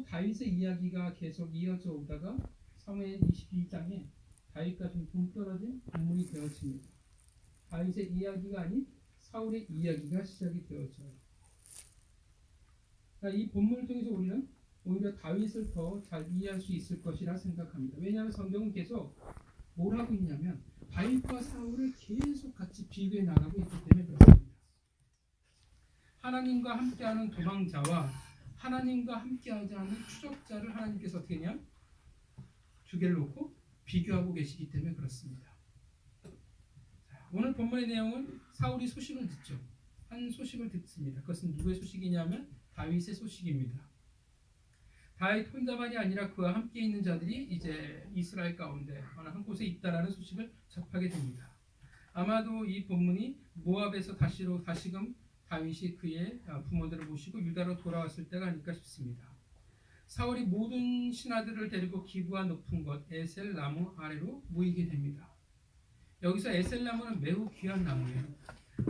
다윗의 이야기가 계속 이어져 오다가 사무엘 22장에 다윗과 좀 동떨어진 인물이 되어집니다. 다윗의 이야기가 아닌 사울의 이야기가 시작이 되어져요. 그러니까 이 본문을 통해서 우리는 오히려 다윗을 더 잘 이해할 수 있을 것이라 생각합니다. 왜냐하면 성경은 계속 뭘 하고 있냐면 다윗과 사울을 계속 같이 비교해 나가고 있기 때문에 그렇습니다. 하나님과 함께하는 도망자와 하나님과 함께하지 않는 추적자를 하나님께서 어떻게 했냐? 두 개를 놓고 비교하고 계시기 때문에 그렇습니다. 자, 오늘 본문의 내용은 사울이 소식을 듣죠. 한 소식을 듣습니다. 그것은 누구의 소식이냐면 다윗의 소식입니다. 다윗 혼자만이 아니라 그와 함께 있는 자들이 이제 이스라엘 가운데 어느 한 곳에 있다라는 소식을 접하게 됩니다. 아마도 이 본문이 모압에서 다시금 다윗이 그의 부모들을 모시고 유다로 돌아왔을 때가 아닐까 싶습니다. 사울이 모든 신하들을 데리고 기브아 높은 곳 에셀 나무 아래로 모이게 됩니다. 여기서 에셀 나무는 매우 귀한 나무예요.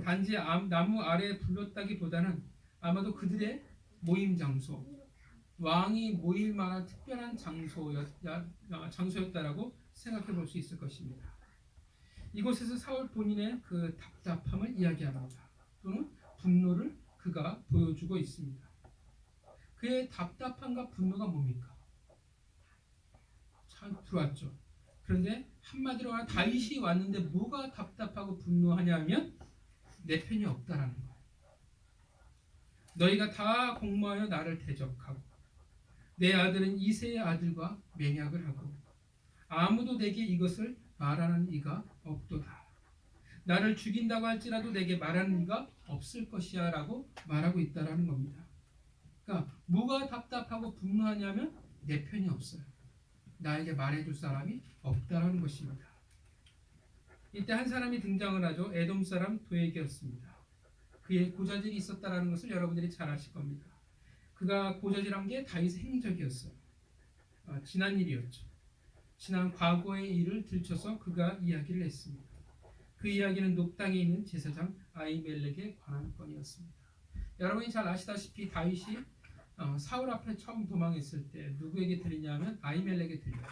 단지 나무 아래에 불렀다기보다는 아마도 그들의 모임 장소, 왕이 모일 만한 특별한 장소였다라고 생각해 볼 수 있을 것입니다. 이곳에서 사울 본인의 그 답답함을 이야기합니다. 또는 분노를 그가 보여주고 있습니다. 그의 답답함과 분노가 뭡니까? 참 들어왔죠. 그런데 한마디로 말하면 다윗이 왔는데 뭐가 답답하고 분노하냐면 내 편이 없다라는 거예요. 너희가 다 공모하여 나를 대적하고 내 아들은 이새의 아들과 맹약을 하고 아무도 내게 이것을 말하는 이가 없도다. 나를 죽인다고 할지라도 내게 말하는 이가 없을 것이야 라고 말하고 있다라는 겁니다. 그러니까 뭐가 답답하고 분노하냐면 내 편이 없어요. 나에게 말해줄 사람이 없다라는 것입니다. 이때 한 사람이 등장을 하죠. 에돔 사람 도에게였습니다. 그의 고자질이 있었다라는 것을 여러분들이 잘 아실 겁니다. 그가 고자질한 게 다윗의 행적이었어요. 지난 일이었죠. 지난 과거의 일을 들춰서 그가 이야기를 했습니다. 그 이야기는 높당에 있는 제사장 아히멜렉에 관한 건이었습니다. 여러분이 잘 아시다시피 다윗이 사울 앞에 처음 도망했을 때 누구에게 들리냐면 아히멜렉에 들려요.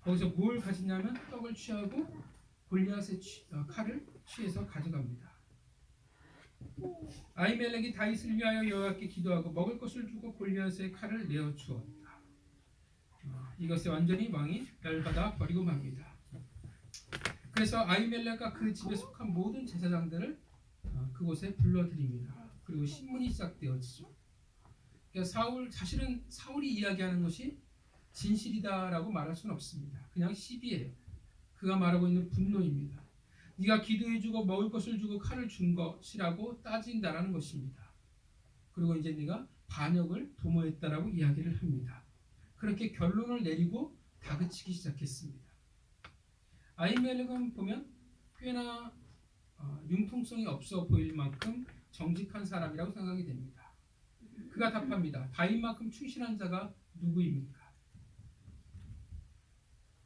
거기서 뭘 가지냐면 떡을 취하고 골리앗의 칼을 취해서 가져갑니다. 아히멜렉이 다윗을 위하여 여호와께 기도하고 먹을 것을 주고 골리앗의 칼을 내어 주었다. 이것에 완전히 왕이 열받아 버리고 맙니다. 그래서 아히멜렉과 그 집에 속한 모든 제사장들을 그곳에 불러들입니다. 그리고 신문이 시작되어지죠. 그러니까 사실은 사울이 이야기하는 것이 진실이다라고 말할 수는 없습니다. 그냥 시비예요. 그가 말하고 있는 분노입니다. 네가 기도해주고 먹을 것을 주고 칼을 준 것이라고 따진다라는 것입니다. 그리고 이제 네가 반역을 도모했다라고 이야기를 합니다. 그렇게 결론을 내리고 다그치기 시작했습니다. 아히멜렉은 보면 꽤나 융통성이 없어 보일 만큼 정직한 사람이라고 생각이 됩니다. 그가 답합니다. 다윗만큼 충실한 자가 누구입니까?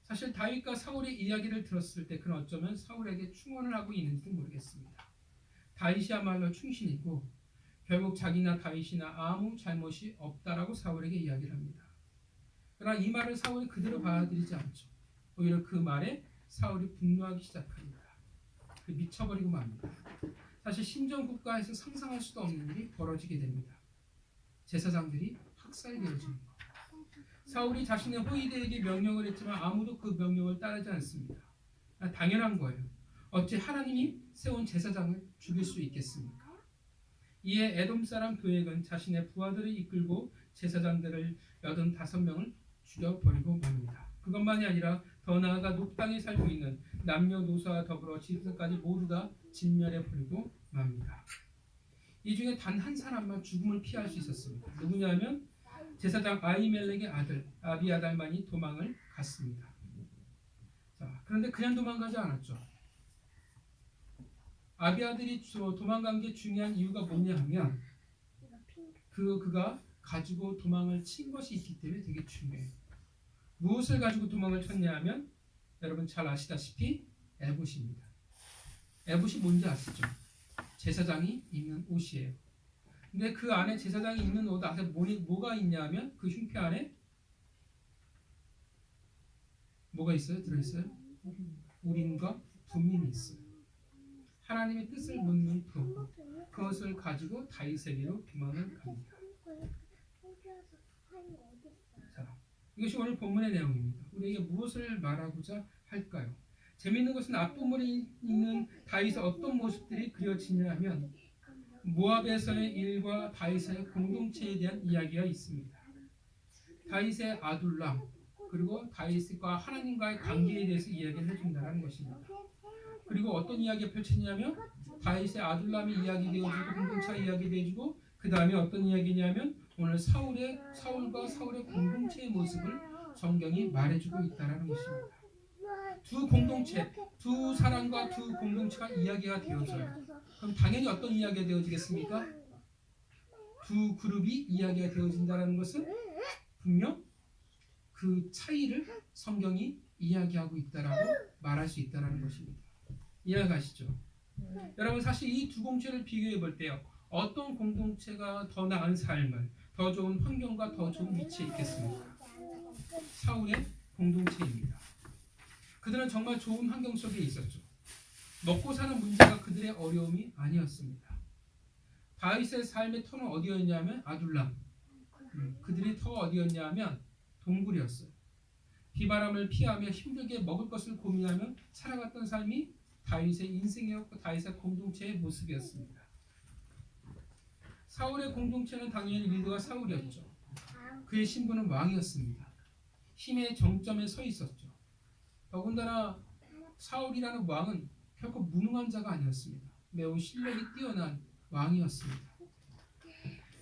사실 다윗과 사울의 이야기를 들었을 때 그는 어쩌면 사울에게 충원을 하고 있는지도 모르겠습니다. 다윗이야말로 충신이고 결국 자기나 다윗이나 아무 잘못이 없다라고 사울에게 이야기를 합니다. 그러나 이 말을 사울이 그대로 받아들이지 않죠. 오히려 그 말에 사울이 분노하기 시작합니다. 미쳐버리고 맙니다. 사실 신정국가에서 상상할 수도 없는 일이 벌어지게 됩니다. 제사장들이 학살되어지는 것. 사울이 자신의 호위대에게 명령을 했지만 아무도 그 명령을 따르지 않습니다. 당연한 거예요. 어찌 하나님이 세운 제사장을 죽일 수 있겠습니까? 이에 에돔 사람 도액은 자신의 부하들을 이끌고 제사장들을 85명을 죽여버리고 맙니다. 그것만이 아니라 더 나아가 녹당에 살고 있는 남녀노소와 더불어 짐승까지 모두 다 진멸해버리고 맙니다. 이 중에 단 한 사람만 죽음을 피할 수 있었습니다. 누구냐면 제사장 아히멜렉의 아들 아비아달만이 도망을 갔습니다. 자, 그런데 그냥 도망가지 않았죠. 아비아들이 도망간 게 중요한 이유가 뭐냐 하면 그가 가지고 도망을 친 것이 있기 때문에 되게 중요해요. 무엇을 가지고 도망을 쳤냐 하면 여러분 잘 아시다시피 에봇입니다. 에봇이 뭔지 아시죠? 제사장이 입는 옷이에요. 근데 그 안에 제사장이 입는 옷 안에 뭐가 있냐면 그 흉패 안에 뭐가 있어요? 들어있어요? 우림과 둠민이 있어요. 하나님의 뜻을 묻는 품, 그것을 가지고 다윗에게로 비만을 갑니다. 자, 이것이 오늘 본문의 내용입니다. 우리에게 무엇을 말하고자 할까요? 재미있는 것은 앞부분에 있는 다윗의 어떤 모습들이 그려지냐면 모압에서의 일과 다윗의 공동체에 대한 이야기가 있습니다. 다윗의 아둘람, 그리고 다윗과 하나님과의 관계에 대해서 이야기를 해준다는 것입니다. 그리고 어떤 이야기가 펼쳐지냐면 다윗의 아둘람이 이야기되어지고 공동체가 이야기되어지고 그 다음에 어떤 이야기냐면 오늘 사울과 사울의 공동체의 모습을 성경이 말해주고 있다는 것입니다. 두 공동체, 두 사람과 두 공동체가 이야기가 되어져요. 그럼 당연히 어떤 이야기가 되어지겠습니까? 두 그룹이 이야기가 되어진다는 것은 분명 그 차이를 성경이 이야기하고 있다라고 말할 수 있다는 것입니다. 이해가시죠? 여러분 사실 이 두 공동체를 비교해 볼 때요. 어떤 공동체가 더 나은 삶을, 더 좋은 환경과 더 좋은 위치에 있겠습니까? 사울의 공동체입니다. 그들은 정말 좋은 환경 속에 있었죠. 먹고 사는 문제가 그들의 어려움이 아니었습니다. 다윗의 삶의 터는 어디였냐면 아둘람. 그들의 터가 어디였냐면 동굴이었어요. 비바람을 피하며 힘들게 먹을 것을 고민하며 살아갔던 삶이 다윗의 인생이었고 다윗의 공동체의 모습이었습니다. 사울의 공동체는 당연히 리더가 사울이었죠. 그의 신분은 왕이었습니다. 힘의 정점에 서 있었죠. 더군다나 사울이라는 왕은 결코 무능한 자가 아니었습니다. 매우 실력이 뛰어난 왕이었습니다.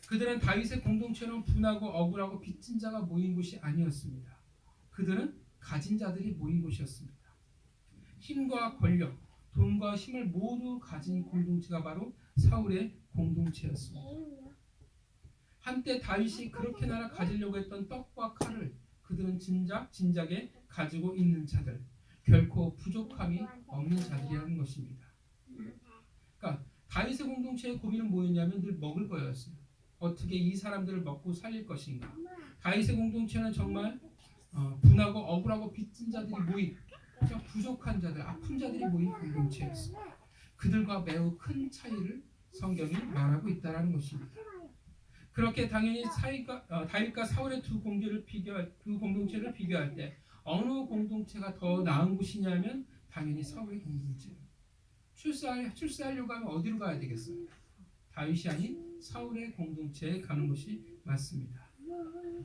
그들은 다윗의 공동체는 분하고 억울하고 빚진 자가 모인 곳이 아니었습니다. 그들은 가진 자들이 모인 곳이었습니다. 힘과 권력, 돈과 힘을 모두 가진 공동체가 바로 사울의 공동체였습니다. 한때 다윗이 그렇게 나라 가지려고 했던 떡과 칼을 그들은 진작에 가지고 있는 자들, 결코 부족함이 없는 자들이라는 것입니다. 그러니까 다윗의 공동체의 고민은 뭐였냐면 늘 먹을 거였어요. 어떻게 이 사람들을 먹고 살릴 것인가. 다윗의 공동체는 정말 분하고 억울하고 빚진 자들이 모인 부족한 자들, 아픈 자들이 모인 공동체였어요. 그들과 매우 큰 차이를 성경이 말하고 있다는 것입니다. 그렇게 당연히 다윗과 사울의 두 공동체를 비교할 때 어느 공동체가 더 나은 곳이냐면 당연히 사울의 공동체예요. 출세하려고 하면 어디로 가야 되겠어요? 다윗이 아닌 사울의 공동체에 가는 것이 맞습니다.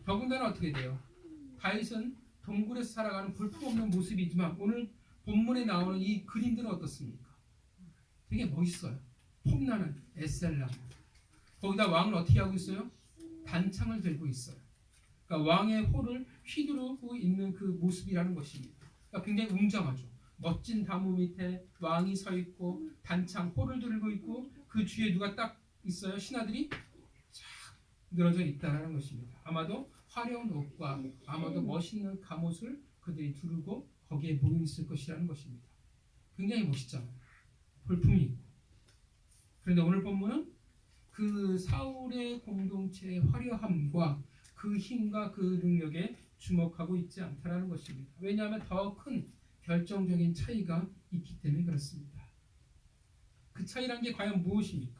더군다나 어떻게 돼요? 다윗은 동굴에서 살아가는 볼품없는 모습이지만 오늘 본문에 나오는 이 그림들은 어떻습니까? 되게 멋있어요. 폼나는 에셀람. 거기다 왕은 어떻게 하고 있어요? 단창을 들고 있어요. 그러니까 왕의 호를 휘두르고 있는 그 모습이라는 것입니다. 그러니까 굉장히 웅장하죠. 멋진 나무 밑에 왕이 서 있고 단창 호를 들고 있고 그 뒤에 누가 딱 있어요. 신하들이 쫙 늘어져 있다는 것입니다. 아마도 화려한 옷과 아마도 멋있는 갑옷을 그들이 두르고 거기에 모여 있을 것이라는 것입니다. 굉장히 멋있잖아요. 볼품이 있고. 그런데 오늘 본문은 그 사울의 공동체의 화려함과 그 힘과 그 능력에 주목하고 있지 않다라는 것입니다. 왜냐하면 더 큰 결정적인 차이가 있기 때문에 그렇습니다. 그 차이라는 게 과연 무엇입니까?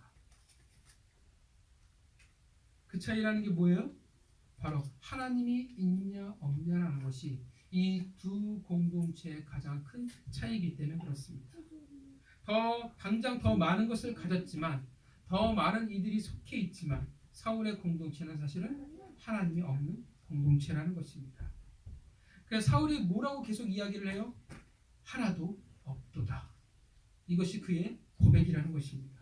그 차이라는 게 뭐예요? 바로 하나님이 있냐 없냐라는 것이 이 두 공동체의 가장 큰 차이이기 때문에 그렇습니다. 당장 더 많은 것을 가졌지만 더 많은 이들이 속해 있지만 사울의 공동체는 사실은 하나님이 없는 공동체라는 것입니다. 그래서 사울이 뭐라고 계속 이야기를 해요? 하나도 없도다. 이것이 그의 고백이라는 것입니다.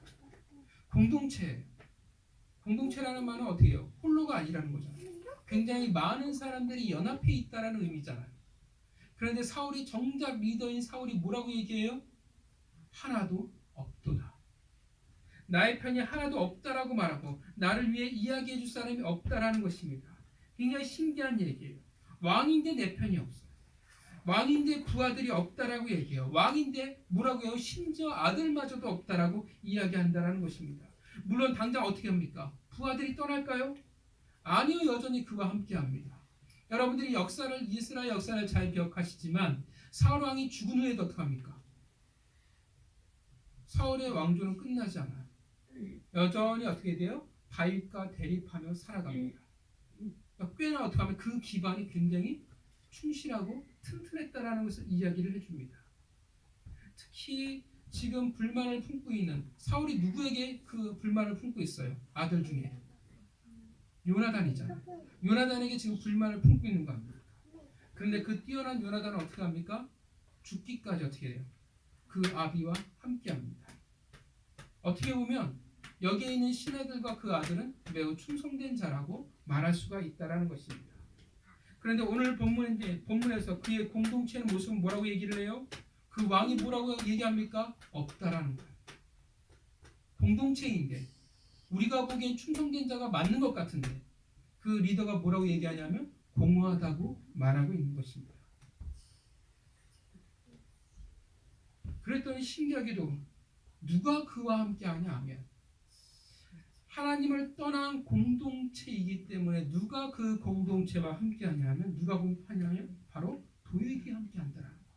공동체라는 말은 어떻게 해요? 홀로가 아니라는 거잖아요. 굉장히 많은 사람들이 연합해 있다는 의미잖아요. 그런데 사울이 정작 리더인 사울이 뭐라고 얘기해요? 하나도 없도다. 나의 편이 하나도 없다라고 말하고 나를 위해 이야기해 줄 사람이 없다라는 것입니다. 굉장히 신기한 얘기예요. 왕인데 내 편이 없어요. 왕인데 부하들이 없다라고 얘기해요. 왕인데 뭐라고 해요? 심지어 아들마저도 없다라고 이야기한다라는 것입니다. 물론 당장 어떻게 합니까? 그 아들이 떠날까요? 아니요, 여전히 그와 함께합니다. 여러분들이 이스라엘 역사를 잘 기억하시지만 사울 왕이 죽은 후에도 어떡합니까? 사울의 왕조는 끝나지 않아요. 여전히 어떻게 돼요? 다윗과 대립하며 살아갑니다. 꽤나 어떻게 하면 그 기반이 굉장히 충실하고 튼튼했다라는 것을 이야기를 해줍니다. 특히 지금 불만을 품고 있는 사울이 누구에게 그 불만을 품고 있어요? 아들 중에 요나단이잖아요. 요나단에게 지금 불만을 품고 있는 겁니다. 그런데 그 뛰어난 요나단은 어떻게 합니까? 죽기까지 어떻게 해요? 그 아비와 함께합니다. 어떻게 보면 여기에 있는 신하들과 그 아들은 매우 충성된 자라고 말할 수가 있다라는 것입니다. 그런데 오늘 본문에서 그의 공동체의 모습은 뭐라고 얘기를 해요? 그 왕이 뭐라고 얘기합니까? 없다라는 거예요. 공동체인데 우리가 보기엔 충성된 자가 맞는 것 같은데 그 리더가 뭐라고 얘기하냐면 공허하다고 말하고 있는 것입니다. 그랬더니 신기하게도 누가 그와 함께하냐 하면 하나님을 떠난 공동체이기 때문에 누가 그 공동체와 함께하냐 하면 누가 하냐면 바로 도액이 함께한다라는 거예요.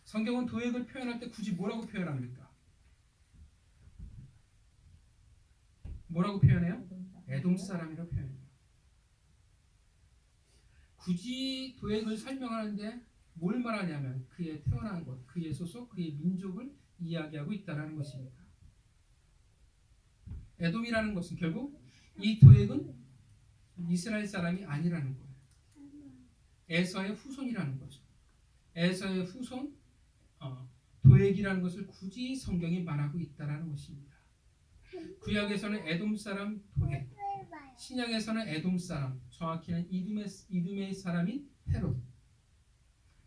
성경은 도액을 표현할 때 굳이 뭐라고 표현합니까? 뭐라고 표현해요? 에돔 사람이라고 표현해요. 굳이 도액을 설명하는데 뭘 말하냐면 그의 태어난 것, 그의 소속, 그의 민족을 이야기하고 있다는 것입니다. 에돔이라는 것은 결국 이 도액은 이스라엘 사람이 아니라는 거예요. 에서의 후손이라는 거죠. 에서의 후손 도액이라는 것을 굳이 성경이 말하고 있다는 것입니다. 구약에서는 에돔 사람 도액, 신약에서는 에돔 사람, 정확히는 이둠의 사람인 헤롯.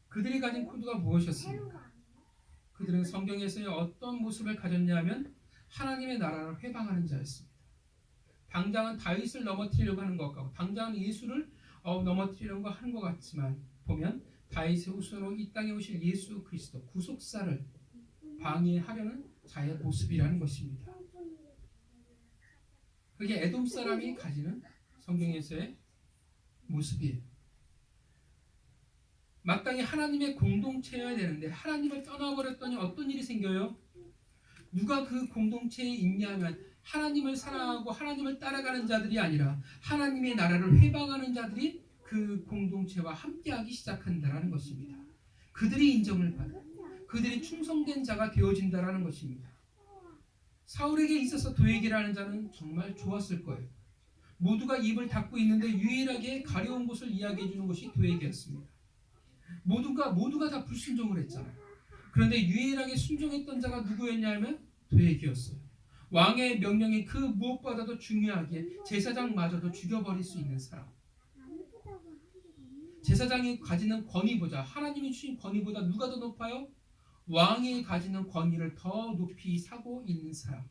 그들이 가진 코드가 무엇이었습니까? 그들은 성경에서의 어떤 모습을 가졌냐면 하나님의 나라를 회방하는 자였습니다. 당장은 다윗을 넘어뜨리려고 하는 것 같고 당장은 예수를 넘어뜨리려고 하는 것 같지만 보면 다윗의 후손으로 이 땅에 오실 예수 그리스도 구속사를 방해하려는 자의 모습이라는 것입니다. 그게 에돔 사람이 가지는 성경에서의 모습이에요. 마땅히 하나님의 공동체여야 되는데 하나님을 떠나버렸더니 어떤 일이 생겨요? 누가 그 공동체에 있냐면 하나님을 사랑하고 하나님을 따라가는 자들이 아니라 하나님의 나라를 회방하는 자들이 그 공동체와 함께하기 시작한다는 것입니다. 그들이 인정을 받아 그들이 충성된 자가 되어진다는 것입니다. 사울에게 있어서 도액이라는 자는 정말 좋았을 거예요. 모두가 입을 닫고 있는데 유일하게 가려운 곳을 이야기해 주는 것이 도액이었습니다. 모두가 다 불순종을 했잖아요. 그런데 유일하게 순종했던 자가 누구였냐면 도액이었어요. 왕의 명령이 그 무엇보다도 중요하게 제사장마저도 죽여버릴 수 있는 사람. 제사장이 가지는 권위보다 하나님이 주신 권위보다 누가 더 높아요? 왕이 가지는 권위를 더 높이 사고 있는 사람.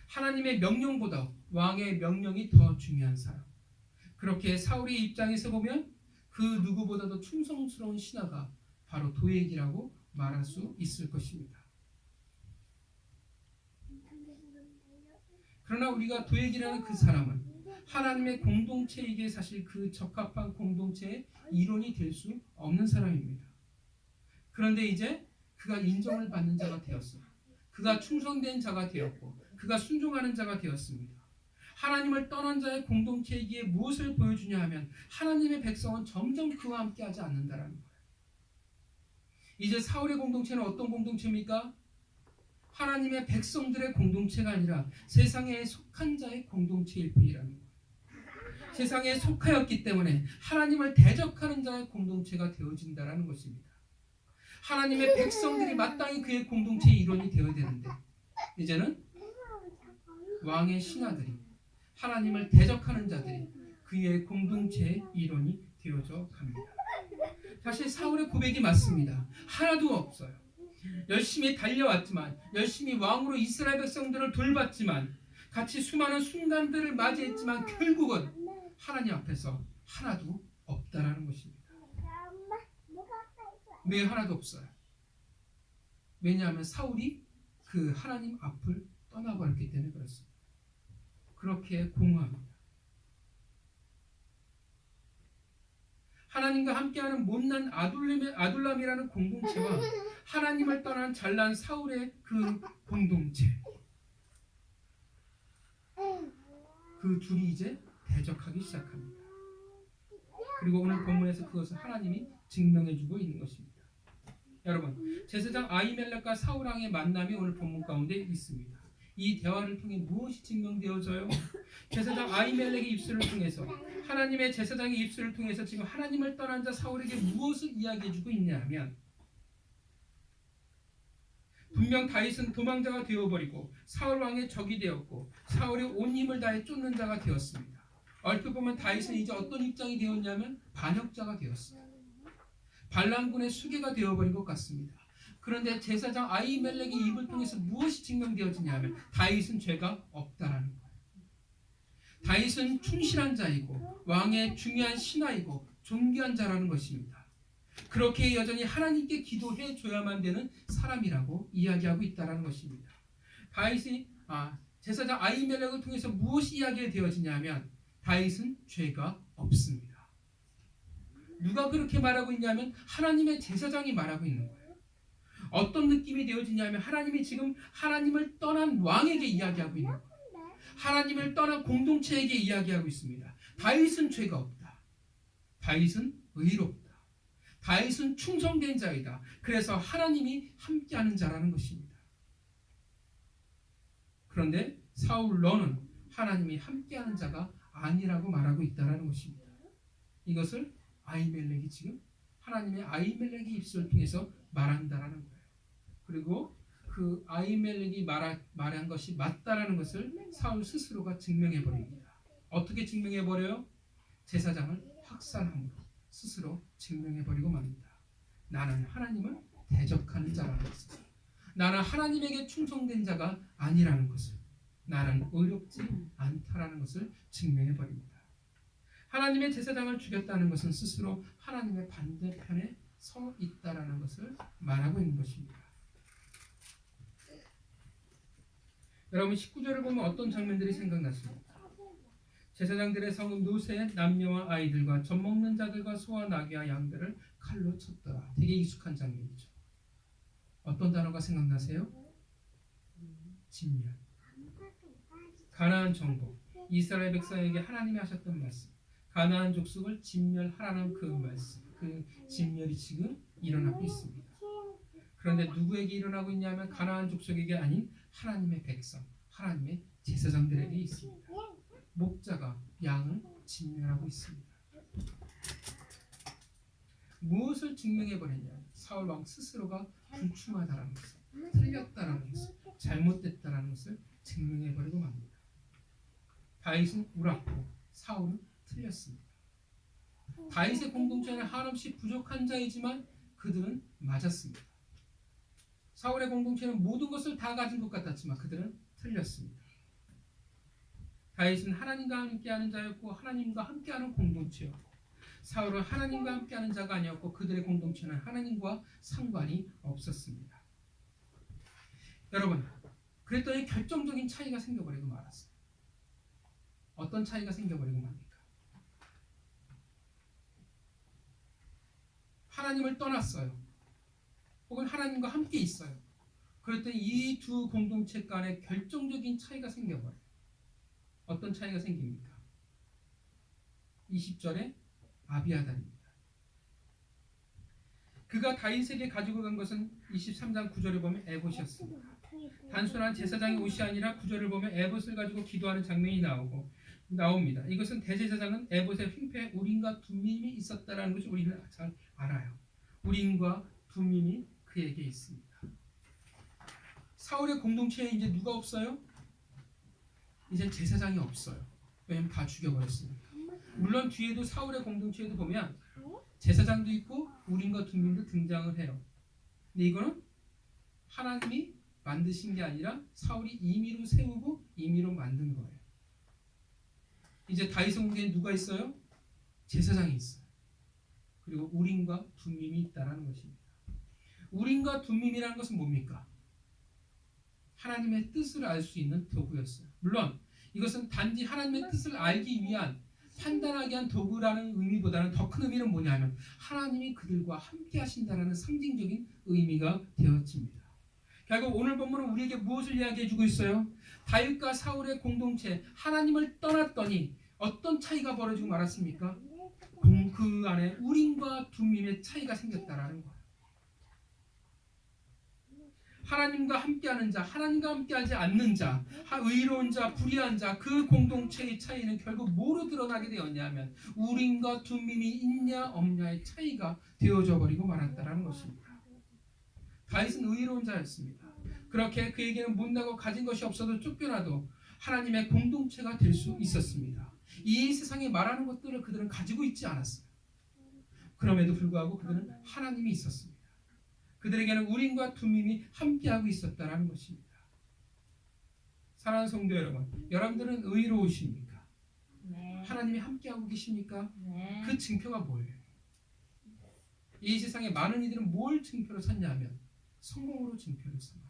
하나님의 명령보다 왕의 명령이 더 중요한 사람. 그렇게 사울의 입장에서 보면 그 누구보다도 충성스러운 신하가 바로 도액이라고 말할 수 있을 것입니다. 그러나 우리가 도액이라는 그 사람은 하나님의 공동체이기에 사실 그 적합한 공동체의 일원이 될 수 없는 사람입니다. 그런데 이제 그가 인정을 받는 자가 되었어요. 그가 충성된 자가 되었고 그가 순종하는 자가 되었습니다. 하나님을 떠난 자의 공동체이기에 무엇을 보여주냐 하면 하나님의 백성은 점점 그와 함께하지 않는다라는 거예요. 이제 사울의 공동체는 어떤 공동체입니까? 하나님의 백성들의 공동체가 아니라 세상에 속한 자의 공동체일 뿐이라는 거예요. 세상에 속하였기 때문에 하나님을 대적하는 자의 공동체가 되어진다는 것입니다. 하나님의 백성들이 마땅히 그의 공동체의 일원이 되어야 되는데 이제는 왕의 신하들이 하나님을 대적하는 자들이 그의 공동체의 일원이 되어져 갑니다. 사실 사울의 고백이 맞습니다. 하나도 없어요. 열심히 달려왔지만 열심히 왕으로 이스라엘 백성들을 돌봤지만 같이 수많은 순간들을 맞이했지만 결국은 하나님 앞에서 하나도 없다라는 것입니다. 왜 하나도 없어요? 왜냐하면 사울이 그 하나님 앞을 떠나버렸기 때문에 그렇습니다. 그렇게 공허합니다. 하나님과 함께하는 못난 아둘람이라는 공동체와 하나님을 떠난 잘난 사울의 그 공동체, 그 둘이 이제 대적하기 시작합니다. 그리고 오늘 본문에서 그것을 하나님이 증명해주고 있는 것입니다. 여러분, 제사장 아히멜렉과 사울 왕의 만남이 오늘 본문 가운데 있습니다. 이 대화를 통해 무엇이 증명되어져요? 제사장 아히멜렉의 입술을 통해서, 하나님의 제사장의 입술을 통해서 지금 하나님을 떠난 자 사울에게 무엇을 이야기해주고 있냐 하면, 분명 다윗은 도망자가 되어버리고 사울 왕의 적이 되었고 사울이 온 힘을 다해 쫓는 자가 되었습니다. 얼핏 보면 다윗은 이제 어떤 입장이 되었냐면 반역자가 되었어요. 반란군의 수괴가 되어버린 것 같습니다. 그런데 제사장 아히멜렉의 입을 통해서 무엇이 증명되어지냐 하면 다윗은 죄가 없다라는 거예요. 다윗은 충실한 자이고 왕의 중요한 신하이고 존귀한 자라는 것입니다. 그렇게 여전히 하나님께 기도해 줘야만 되는 사람이라고 이야기하고 있다는 것입니다. 다윗이 제사장 아히멜렉을 통해서 무엇이 이야기되어지냐 하면 다윗은 죄가 없습니다. 누가 그렇게 말하고 있냐면 하나님의 제사장이 말하고 있는 거예요. 어떤 느낌이 되어지냐면 하나님이 지금 하나님을 떠난 왕에게 이야기하고 있는 거예요. 하나님을 떠난 공동체에게 이야기하고 있습니다. 다윗은 죄가 없다. 다윗은 의롭다. 다윗은 충성된 자이다. 그래서 하나님이 함께하는 자라는 것입니다. 그런데 사울 너는 하나님이 함께하는 자가 아니라고 말하고 있다는 것입니다. 이것을 아히멜렉이 지금 하나님의 아히멜렉의 입술을 통해서 말한다라는 거예요. 그리고 그 아히멜렉이 말한 것이 맞다라는 것을 사울 스스로가 증명해 버립니다. 어떻게 증명해 버려요? 제사장을 확산함으로 스스로 증명해 버리고 맙니다. 나는 하나님을 대적하는 자라는 것을, 나는 하나님에게 충성된 자가 아니라는 것을, 나는 의롭지 않다라는 것을 증명해 버립니다. 하나님의 제사장을 죽였다는 것은 스스로 하나님의 반대편에 서 있다라는 것을 말하고 있는 것입니다. 여러분 19절을 보면 어떤 장면들이 생각났습니까? 제사장들의 성은 노새 남녀와 아이들과 젖 먹는 자들과 소와 나귀와 양들을 칼로 쳤더라. 되게 익숙한 장면이죠. 어떤 단어가 생각나세요? 진멸. 가나안 정복. 이스라엘 백성에게 하나님이 하셨던 말씀. 가나안 족속을 진멸하라는 그 말씀. 그 진멸이 지금 일어나고 있습니다. 그런데 누구에게 일어나고 있냐면 가나안 족속에게 아닌 하나님의 백성, 하나님의 제사장들에게 있습니다. 목자가 양을 진멸하고 있습니다. 무엇을 증명해버렸냐? 사울 왕 스스로가 불충하다라는 것을, 틀렸다라는 것을, 잘못됐다라는 것을 증명해버리고 맙니다. 다윗은 옳았고 사울은 틀렸습니다. 다윗의 공동체는 한없이 부족한 자이지만 그들은 맞았습니다. 사울의 공동체는 모든 것을 다 가진 것 같았지만 그들은 틀렸습니다. 다윗은 하나님과 함께하는 자였고 하나님과 함께하는 공동체였고 사울은 하나님과 함께하는 자가 아니었고 그들의 공동체는 하나님과 상관이 없었습니다. 여러분, 그랬더니 결정적인 차이가 생겨버리고 말았어요. 어떤 차이가 생겨버리고 맙니까? 하나님을 떠났어요. 혹은 하나님과 함께 있어요. 그랬더니 이 두 공동체 간에 결정적인 차이가 생겨버려요. 어떤 차이가 생깁니까? 20절에 아비아달입니다. 그가 다윗에게 가지고 간 것은 23장 9절에 보면 에봇이었습니다. 단순한 제사장의 옷이 아니라 9절을 보면 에봇을 가지고 기도하는 장면이 나옵니다. 이것은 대제사장은 에봇의 흉패에 우림과 둠밈이 있었다는 것을 우리는 잘 알아요. 우림과 둠밈이 그에게 있습니다. 사울의 공동체에 이제 누가 없어요? 이제 제사장이 없어요. 왜냐하면 다 죽여버렸으니까. 물론 뒤에도 사울의 공동체에도 보면 제사장도 있고 우림과 둠밈도 등장을 해요. 근데 이거는 하나님이 만드신 게 아니라 사울이 임의로 세우고 임의로 만든 거예요. 이제 다윗 왕국에 누가 있어요? 제사장이 있어요. 그리고 우림과 둠밈이 있다는 것입니다. 우림과 둠밈이라는 것은 뭡니까? 하나님의 뜻을 알 수 있는 도구였어요. 물론 이것은 단지 하나님의 뜻을 알기 위한 판단하기 위한 도구라는 의미보다는 더 큰 의미는 뭐냐면 하나님이 그들과 함께 하신다는 상징적인 의미가 되어집니다. 결국 오늘 본문은 우리에게 무엇을 이야기해주고 있어요? 다윗과 사울의 공동체, 하나님을 떠났더니 어떤 차이가 벌어지고 말았습니까? 그 안에 우림과 둠밈의 차이가 생겼다라는 거예요. 하나님과 함께하는 자, 하나님과 함께하지 않는 자, 의로운 자, 불의한 자, 그 공동체의 차이는 결국 뭐로 드러나게 되었냐면 우림과 둠밈이 있냐 없냐의 차이가 되어져 버리고 말았다라는 것입니다. 다윗은 의로운 자였습니다. 그렇게 그에게는 못나고 가진 것이 없어도 쫓겨나도 하나님의 공동체가 될 수 있었습니다. 이 세상에 말하는 것들을 그들은 가지고 있지 않았어요. 그럼에도 불구하고 그들은 하나님이 있었습니다. 그들에게는 우림과 둠밈이 함께하고 있었다는 것입니다. 사랑하는 성도 여러분, 여러분들은 의로우십니까? 네. 하나님이 함께하고 계십니까? 네. 그 증표가 뭐예요? 이 세상에 많은 이들은 뭘 증표로 삼냐면 성공으로 증표를 삼아요.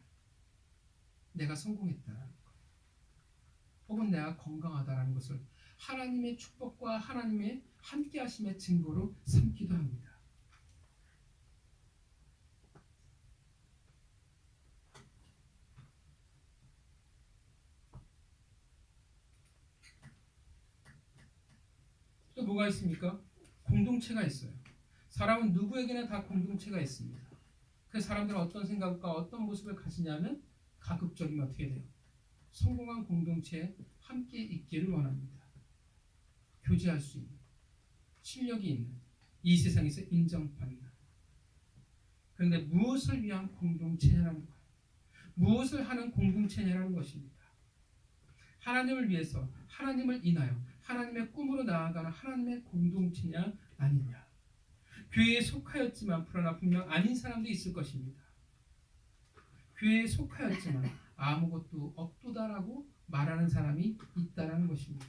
내가 성공했다라는 것, 혹은 내가 건강하다라는 것을 하나님의 축복과 하나님의 함께하심의 증거로 삼기도 합니다. 또 뭐가 있습니까? 공동체가 있어요. 사람은 누구에게나 다 공동체가 있습니다. 그 사람들은 어떤 생각과 어떤 모습을 가지냐면 가급적이면 어떻게 돼요? 성공한 공동체에 함께 있기를 원합니다. 교제할 수 있는, 실력이 있는, 이 세상에서 인정받는. 그런데 무엇을 위한 공동체냐는 거예요. 무엇을 하는 공동체냐는 것입니다. 하나님을 위해서, 하나님을 인하여 하나님의 꿈으로 나아가는 하나님의 공동체냐 아니냐. 교회에 속하였지만 그러나 분명 아닌 사람도 있을 것입니다. 교회에 속하였지만 아무것도 없도다라고 말하는 사람이 있다라는 것입니다.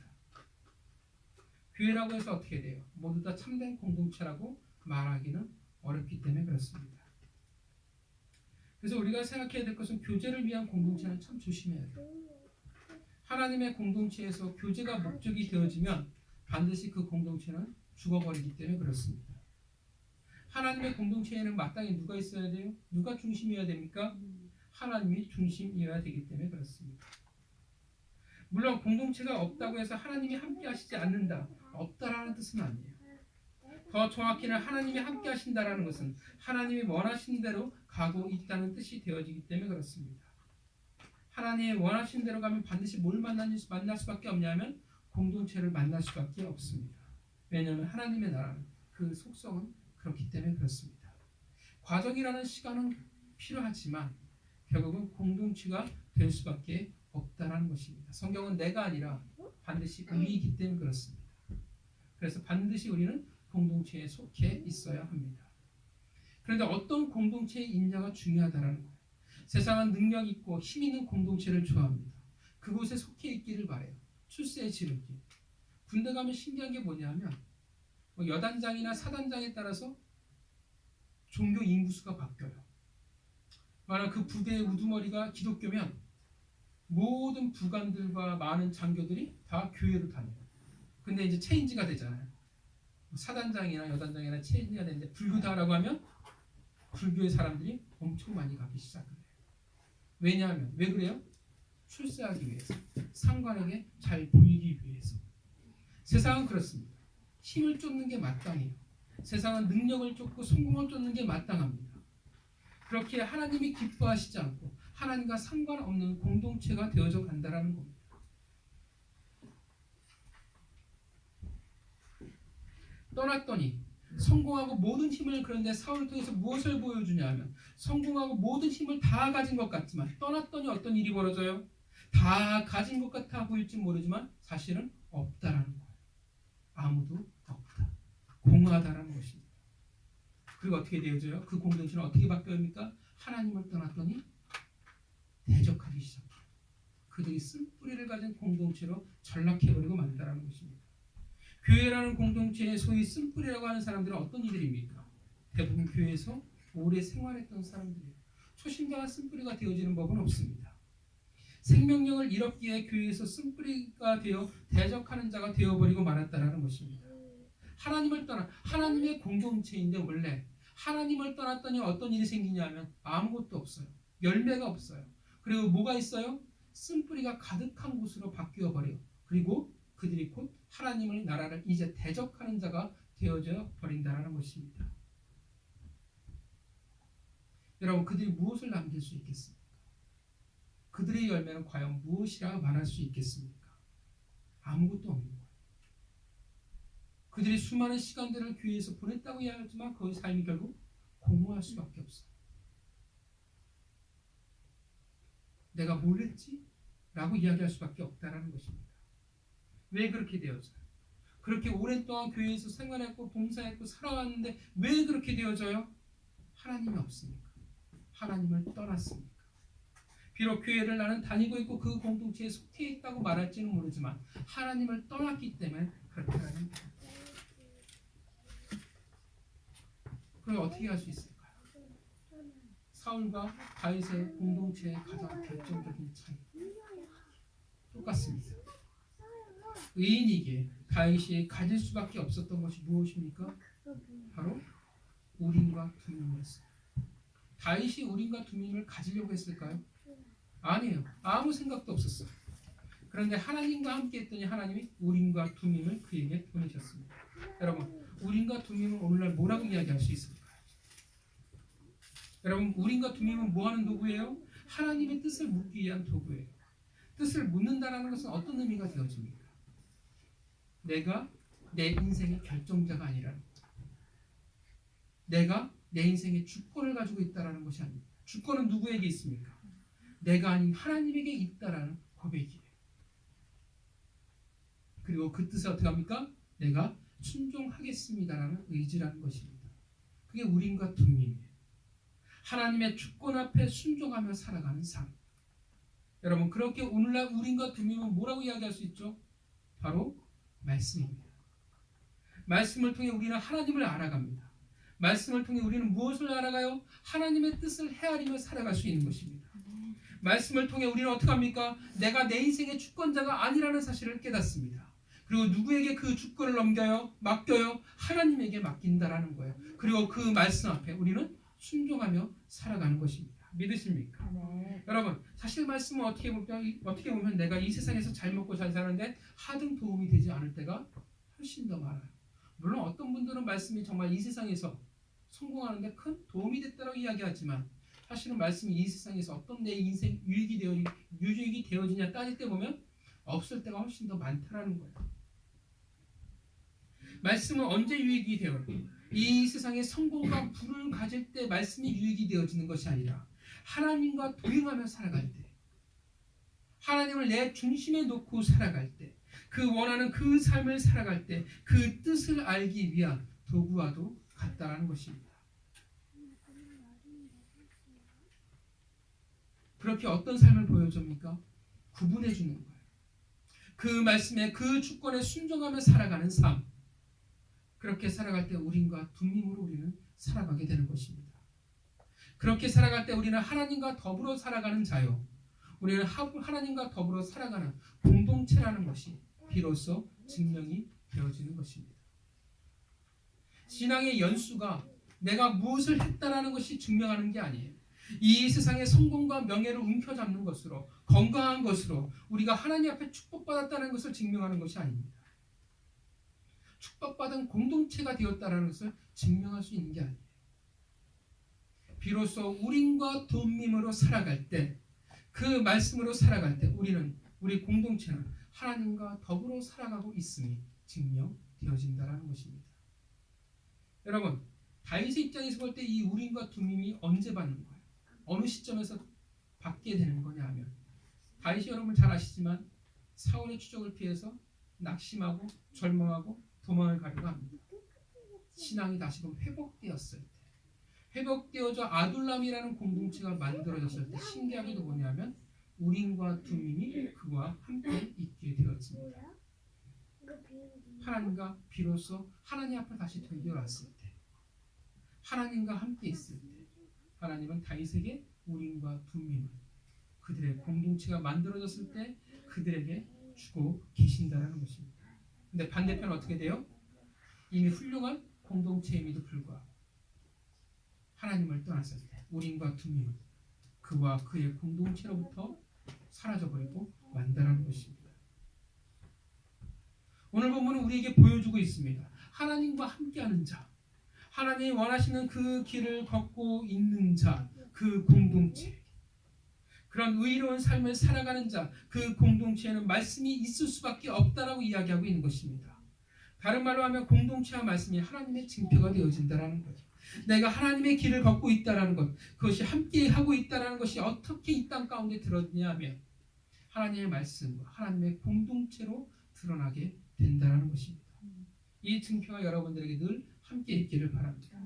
교회라고 해서 어떻게 돼요? 모두 다 참된 공동체라고 말하기는 어렵기 때문에 그렇습니다. 그래서 우리가 생각해야 될 것은 교제를 위한 공동체는 참 조심해야 돼요. 하나님의 공동체에서 교제가 목적이 되어지면 반드시 그 공동체는 죽어버리기 때문에 그렇습니다. 하나님의 공동체에는 마땅히 누가 있어야 돼요? 누가 중심이어야 됩니까? 하나님이 중심이어야 되기 때문에 그렇습니다. 물론 공동체가 없다고 해서 하나님이 함께 하시지 않는다, 없다라는 뜻은 아니에요. 더 정확히는 하나님이 함께 하신다라는 것은 하나님이 원하신 대로 가고 있다는 뜻이 되어지기 때문에 그렇습니다. 하나님이 원하신 대로 가면 반드시 뭘 만날 수밖에 없냐면 공동체를 만날 수밖에 없습니다. 왜냐하면 하나님의 나라는 그 속성은 그렇기 때문에 그렇습니다. 과정이라는 시간은 필요하지만 결국은 공동체가 될 수밖에 없다는 것입니다. 성경은 내가 아니라 반드시 우리이기 때문에 그렇습니다. 그래서 반드시 우리는 공동체에 속해 있어야 합니다. 그런데 어떤 공동체의 인자가 중요하다는 거예요. 세상은 능력 있고 힘 있는 공동체를 좋아합니다. 그곳에 속해 있기를 바래요. 출세의 지름길. 군대 가면 신기한 게 뭐냐면 여단장이나 사단장에 따라서 종교 인구수가 바뀌어요. 만약 그 부대의 우두머리가 기독교면 모든 부관들과 많은 장교들이 다 교회로 다녀요. 근데 이제 체인지가 되잖아요. 사단장이나 여단장이나 체인지가 되는데 불교다라고 하면 불교의 사람들이 엄청 많이 가기 시작해요. 왜냐하면 왜 그래요? 출세하기 위해서, 상관에게 잘 보이기 위해서. 세상은 그렇습니다. 힘을 쫓는 게 마땅해요. 세상은 능력을 쫓고 성공을 쫓는 게 마땅합니다. 그렇게 하나님이 기뻐하시지 않고 하나님과 상관없는 공동체가 되어져 간다라는 겁니다. 떠났더니 성공하고 모든 힘을, 그런데 사울을 통해서 무엇을 보여주냐면 성공하고 모든 힘을 다 가진 것 같지만 떠났더니 어떤 일이 벌어져요? 다 가진 것 같아 보일지 모르지만 사실은 없다라는 거예요. 아무도 없다. 공허하다라는 것입니다. 그리고 어떻게 되어져요? 그 공동체는 어떻게 바뀌어입니까? 하나님을 떠났더니 대적하기 시작해요. 그들이 쓴뿌리를 가진 공동체로 전락해버리고 만다라는 것입니다. 교회라는 공동체의 소위 쓴뿌리라고 하는 사람들은 어떤 이들입니까? 대부분 교회에서 오래 생활했던 사람들이에요. 초신자가 쓴뿌리가 되어지는 법은 없습니다. 생명력을 잃었기에 교회에서 쓴뿌리가 되어 대적하는 자가 되어버리고 말았다라는 것입니다. 하나님을 떠나 하나님의 공동체인데 원래 하나님을 떠났더니 어떤 일이 생기냐면 아무것도 없어요. 열매가 없어요. 그리고 뭐가 있어요? 쓴뿌리가 가득한 곳으로 바뀌어 버려. 그리고 그들이 곧 하나님의 나라를 이제 대적하는 자가 되어져 버린다라는 것입니다. 여러분, 그들이 무엇을 남길 수 있겠습니까? 그들의 열매는 과연 무엇이라 말할 수 있겠습니까? 아무것도 없는 거예요. 그들이 수많은 시간들을 교회에서 보냈다고 이야기하지만 그 삶이 결국 공허할 수밖에 없어요. 내가 뭘 했지? 라고 이야기할 수밖에 없다는 것입니다. 왜 그렇게 되어져요? 그렇게 오랜 동안 교회에서 생활했고 봉사했고 살아왔는데 왜 그렇게 되어져요? 하나님이 없으니까. 하나님을 떠났으니까. 비록 교회를 나는 다니고 있고 그 공동체에 속해 있다고 말할지는 모르지만 하나님을 떠났기 때문에 그렇게 하는 거예요. 그럼 어떻게 할 수 있을까요? 사울과 다윗의 공동체의 가장 결정적인 차이 똑같습니다. 의인이기에 다윗이 가질 수밖에 없었던 것이 무엇입니까? 바로 우림과 둠밈이었어요. 다윗이 우림과 둠밈을 가지려고 했을까요? 아니에요. 아무 생각도 없었어요. 그런데 하나님과 함께 했더니 하나님이 우림과 둠밈을 그에게 보내셨습니다. 여러분, 우림과 둠밈은 오늘날 뭐라고 이야기할 수 있을까요? 여러분, 우림과 둠밈은 뭐하는 도구예요? 하나님의 뜻을 묻기 위한 도구예요. 뜻을 묻는다는 것은 어떤 의미가 되어집니까? 내가 내 인생의 결정자가 아니라는 거예요. 내가 내 인생의 주권을 가지고 있다는 것이 아닙니다. 주권은 누구에게 있습니까? 내가 아닌 하나님에게 있다라는 고백이에요. 그리고 그 뜻을 어떻게 합니까? 내가 순종하겠습니다라는 의지라는 것입니다. 그게 우림과 둠밈이에요. 하나님의 주권 앞에 순종하며 살아가는 삶. 여러분, 그렇게 오늘날 우림과 둠밈은 뭐라고 이야기할 수 있죠? 바로 말씀입니다. 말씀을 통해 우리는 하나님을 알아갑니다. 말씀을 통해 우리는 무엇을 알아가요? 하나님의 뜻을 헤아리며 살아갈 수 있는 것입니다. 말씀을 통해 우리는 어떻게 합니까? 내가 내 인생의 주권자가 아니라는 사실을 깨닫습니다. 그리고 누구에게 그 주권을 넘겨요? 맡겨요? 하나님에게 맡긴다라는 거예요. 그리고 그 말씀 앞에 우리는 순종하며 살아가는 것입니다. 믿으십니까? 네. 여러분, 사실 말씀은 어떻게 보면 내가 이 세상에서 잘 먹고 잘 사는데 하등 도움이 되지 않을 때가 훨씬 더 많아요. 물론 어떤 분들은 말씀이 정말 이 세상에서 성공하는데 큰 도움이 됐다고 이야기하지만 사실은 말씀이 이 세상에서 어떤 내 인생 유익이 되어지냐 따질 때 보면 없을 때가 훨씬 더 많다라는 거예요. 말씀은 언제 유익이 되어요? 이 세상의 성공과 부를 가질 때 말씀이 유익이 되어지는 것이 아니라 하나님과 동행하며 살아갈 때, 하나님을 내 중심에 놓고 살아갈 때, 그 원하는 그 삶을 살아갈 때 그 뜻을 알기 위한 도구와도 같다라는 것입니다. 그렇게 어떤 삶을 보여줍니까? 구분해 주는 거예요. 그 말씀에 그 주권에 순종하며 살아가는 삶. 그렇게 살아갈 때 우림과 둠밈으로 우리는 살아가게 되는 것입니다. 그렇게 살아갈 때 우리는 하나님과 더불어 살아가는 자요. 우리는 하나님과 더불어 살아가는 공동체라는 것이 비로소 증명이 되어지는 것입니다. 신앙의 연수가 내가 무엇을 했다라는 것이 증명하는 게 아니에요. 이 세상의 성공과 명예를 움켜잡는 것으로, 건강한 것으로 우리가 하나님 앞에 축복받았다는 것을 증명하는 것이 아닙니다. 축복받은 공동체가 되었다는 것을 증명할 수 있는 게 아니에요. 비로소 우림과 둠밈으로 살아갈 때, 그 말씀으로 살아갈 때 우리 공동체는 하나님과 더불어 살아가고 있음이 증명되어진다는 것입니다. 여러분, 다윗의 입장에서 볼 때 이 우림과 둠밈이 언제 받는 거예요? 어느 시점에서 받게 되는 거냐 하면, 다윗이 여러분 잘 아시지만 사울의 추적을 피해서 낙심하고 절망하고 도망을 가려고 합니다. 신앙이 다시금 회복되었을 때, 회복되어져 아둘람이라는 공동체가 만들어졌을 때 신기하게도 뭐냐면 우림과 둠밈이 그와 함께 있게 되었습니다. 하나님과 비로소 하나님 앞에 다시 되돌아왔을 때, 하나님과 함께 있을 때 하나님은 다윗에게 우림과 둠밈을 그들의 공동체가 만들어졌을 때 그들에게 주고 계신다는 것입니다. 근데 반대편 어떻게 돼요? 이미 훌륭한 공동체임에도 불구하고 하나님을 떠났을 때 우린과 두민은 그와 그의 공동체로부터 사라져버리고 만다라는 것입니다. 오늘 본문은 우리에게 보여주고 있습니다. 하나님과 함께하는 자, 하나님이 원하시는 그 길을 걷고 있는 자, 그 공동체, 그런 의로운 삶을 살아가는 자, 그 공동체에는 말씀이 있을 수밖에 없다라고 이야기하고 있는 것입니다. 다른 말로 하면 공동체와 말씀이 하나님의 징표가 되어진다라는 거죠. 내가 하나님의 길을 걷고 있다라는 것, 그것이 함께 하고 있다라는 것이 어떻게 이 땅 가운데 드러나냐 하면 하나님의 말씀과 하나님의 공동체로 드러나게 된다는 것입니다. 이 증표가 여러분들에게 늘 함께 있기를 바랍니다.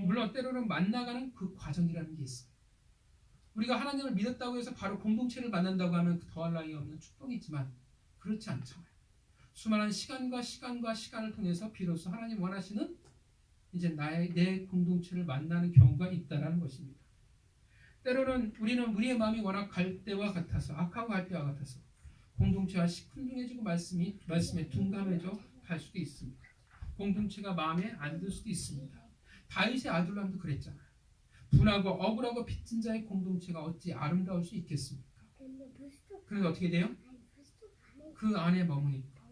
물론 때로는 만나가는 그 과정이라는 게 있어요. 우리가 하나님을 믿었다고 해서 바로 공동체를 만난다고 하면 더할 나위 없는 축복이지만 그렇지 않잖아요. 수많은 시간을 통해서 비로소 하나님 원하시는 이제 내 공동체를 만나는 경우가 있다라는 것입니다. 때로는 우리의 마음이 워낙 갈대와 같아서 악하고 갈대와 같아서 공동체와 시큰둥해지고 말씀에 둔감해져 갈 수도 있습니다. 공동체가 마음에 안 들 수도 있습니다. 다윗의 아둘람도 그랬잖아요. 분하고 억울하고 빚진 자의 공동체가 어찌 아름다울 수 있겠습니까? 그래서 어떻게 돼요? 그 안에 머무니까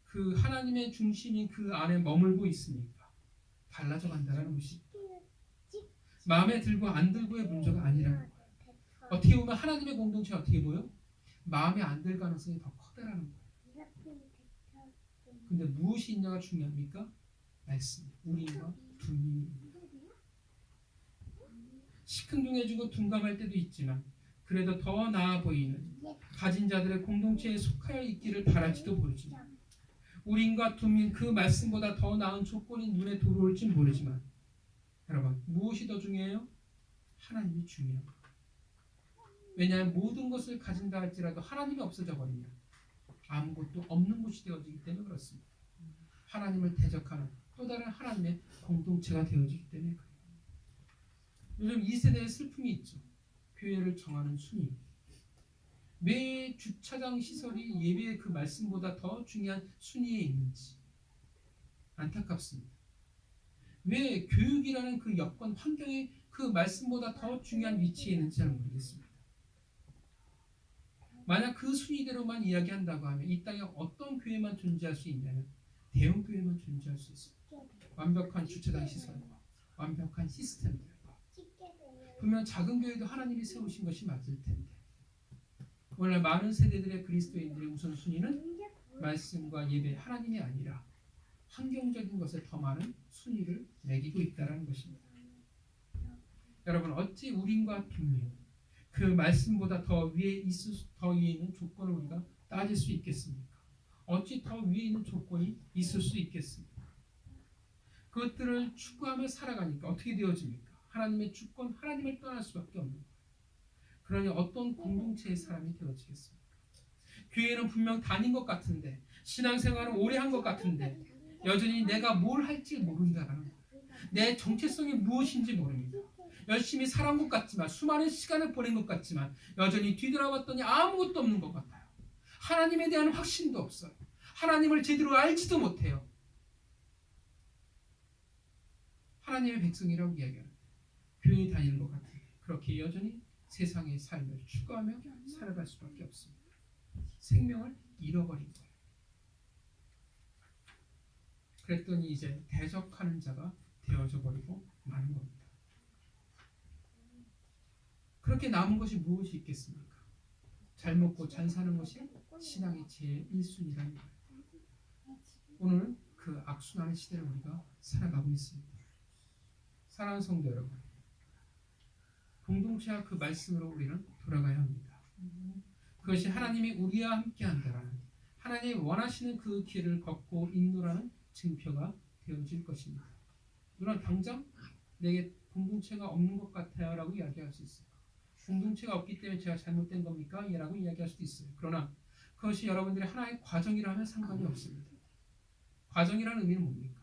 그 하나님의 중심인 그 안에 머물고 있으니까 달라져 간다는 것이 마음에 들고 안 들고의 문제가 아니라는 거예요. 어떻게 보면 하나님의 공동체가 어떻게 보여? 마음에 안 들 가능성이 더 커다라는 거예요. 근데 무엇이 있냐가 중요합니까? 말씀, 우리와 두민입니다. 시큰둥해지고 둔감할 때도 있지만 그래도 더 나아 보이는 가진 자들의 공동체에 속하여 있기를 바랄지도 모르지만 우린과 두민 그 말씀보다 더 나은 조건이 눈에 들어올지 모르지만 여러분 무엇이 더 중요해요? 하나님이 중요합니다. 왜냐하면 모든 것을 가진다 할지라도 하나님이 없어져 버리면 아무것도 없는 것이 되어지기 때문에 그렇습니다. 하나님을 대적하는 또 다른 하나님의 공동체가 되어지기 때문에 그래요. 요즘 이 세대에 슬픔이 있죠. 교회를 정하는 순위. 왜 주차장 시설이 예배의 그 말씀보다 더 중요한 순위에 있는지 안타깝습니다. 왜 교육이라는 그 여건 환경이 그 말씀보다 더 중요한 위치에 있는지 잘 모르겠습니다. 만약 그 순위대로만 이야기한다고 하면 이 땅에 어떤 교회만 존재할 수 있냐면 대형 교회만 존재할 수 있습니다. 완벽한 주차장 시설과 완벽한 시스템들과 분명 작은 교회도 하나님이 세우신 것이 맞을 텐데 오늘 많은 세대들의 그리스도인들의 우선순위는 말씀과 예배 하나님이 아니라 환경적인 것에 더 많은 순위를 매기고 있다는 것입니다. 여러분 어찌 우린과 빈민 그 말씀보다 더 위에 있는 조건을 우리가 따질 수 있겠습니까? 어찌 더 위에 있는 조건이 있을 수 있겠습니까? 그것들을 추구하며 살아가니까 어떻게 되어집니까? 하나님의 주권, 하나님을 떠날 수밖에 없는 거예요. 그러니 어떤 공동체의 사람이 되어지겠습니까? 교회는 분명 다닌 것 같은데 신앙생활은 오래 한 것 같은데 여전히 내가 뭘 할지 모른다라는 거예요. 내 정체성이 무엇인지 모릅니다. 열심히 살아온 것 같지만 수많은 시간을 보낸 것 같지만 여전히 뒤돌아봤더니 아무것도 없는 것 같아요. 하나님에 대한 확신도 없어요. 하나님을 제대로 알지도 못해요. 하나님의 백성이라고 이야기하는데 교회에 다니는 것 같은데 그렇게 여전히 세상의 삶을 추구하며 살아갈 수밖에 없습니다. 생명을 잃어버린 거예요. 그랬더니 이제 대적하는 자가 되어져 버리고 마는 겁니다. 그렇게 남은 것이 무엇이 있겠습니까? 잘 먹고 잘 사는 것이 신앙의 제일 1순위라는 거예요. 오늘 그 악순환의 시대를 우리가 살아가고 있습니다. 사랑하는 성도 여러분, 공동체와 그 말씀으로 우리는 돌아가야 합니다. 그것이 하나님이 우리와 함께 한다라는 하나님이 원하시는 그 길을 걷고 있노라는 증표가 되어질 것입니다. 물론 당장 내게 공동체가 없는 것 같아요 라고 이야기할 수 있어요. 공동체가 없기 때문에 제가 잘못된 겁니까? 라고 이야기할 수도 있어요. 그러나 그것이 여러분들의 하나의 과정이라면 상관이 없습니다. 과정이라는 의미는 뭡니까?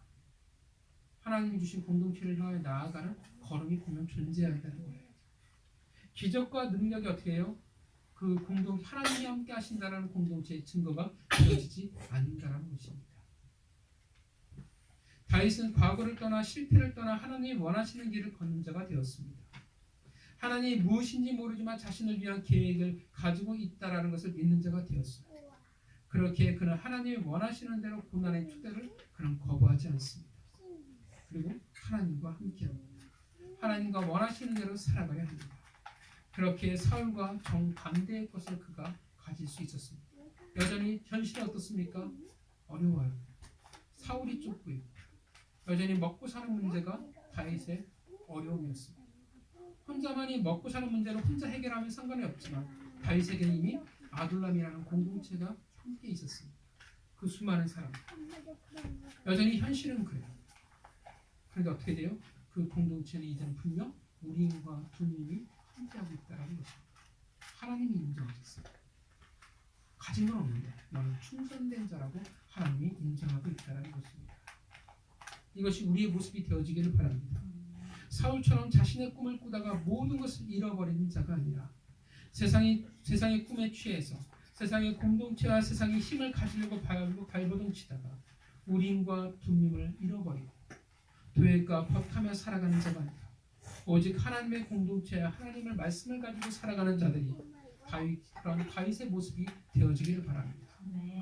하나님이 주신 공동체를 향해 나아가는 걸음이 분명 존재해야 한다는 거예요. 기적과 능력이 어떻게 해요? 그 공동 하나님이 함께 하신다라는 공동체의 증거가 되어지지 않는다라는 것입니다. 다윗은 과거를 떠나 실패를 떠나 하나님이 원하시는 길을 걷는 자가 되었습니다. 하나님이 무엇인지 모르지만 자신을 위한 계획을 가지고 있다라는 것을 믿는 자가 되었어요. 그렇게 그는 하나님이 원하시는 대로 고난의 초대를 그는 거부하지 않습니다. 그리고 하나님과 함께합니다. 하나님과 원하시는 대로 살아가야 합니다. 그렇게 사울과 정반대의 것을 그가 가질 수 있었습니다. 여전히 현실이 어떻습니까? 어려워요. 사울이 쫓고요. 여전히 먹고 사는 문제가 다윗의 어려움이었습니다. 혼자만이 먹고 사는 문제를 혼자 해결하면 상관이 없지만 다윗에게는 이미 아둘람이라는 공동체가 함께 있었습니다. 그 수많은 사람. 여전히 현실은 그래요. 그런데 어떻게 돼요? 그 공동체는 이제는 분명 우리와 주님이 함께하고 있다는 것입니다. 하나님이 인정하셨어요. 가진 건 없는데 너는 충성된 자라고 하나님이 인정하고 있다는 것입니다. 이것이 우리의 모습이 되어지기를 바랍니다. 사울처럼 자신의 꿈을 꾸다가 모든 것을 잃어버리는 자가 아니라 세상의 꿈에 취해서 세상의 공동체와 세상의 힘을 가지려고 발버둥치다가 우림과 둠밈을 잃어버리고 도액과 벽하며 살아가는 자가 아니라 오직 하나님의 공동체와 하나님의 말씀을 가지고 살아가는 자들이 그런 다윗의 모습이 되어지기를 바랍니다.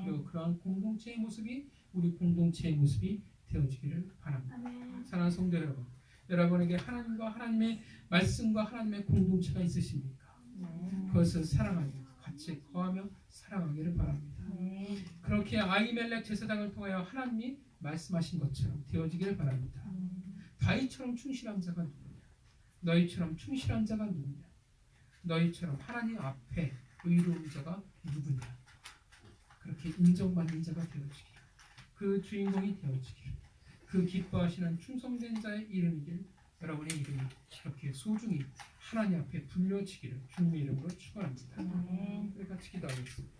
그리고 그러한 공동체의 모습이 우리 공동체의 모습이 되어지기를 바랍니다. 사랑하는 성도 여러분, 여러분에게 하나님과 하나님의 말씀과 하나님의 공동체가 있으십니까? 그것을 사랑하며 같이 거하며 살아가기를 바랍니다. 그렇게 아히멜렉 제사장을 통하여 하나님이 말씀하신 것처럼 되어지기를 바랍니다. 다윗처럼 충실한 자가 누구냐? 너희처럼 충실한 자가 누구냐? 너희처럼 하나님 앞에 의로운 자가 누구냐? 그렇게 인정받는 자가 되어지기를, 그 주인공이 되어지기를, 그 기뻐하시는 충성된 자의 이름이길, 여러분의 이름이 이렇게 소중히 하나님 앞에 불려지기를 주님의 이름으로 축원합니다. 우리 같이 기도하겠습니다.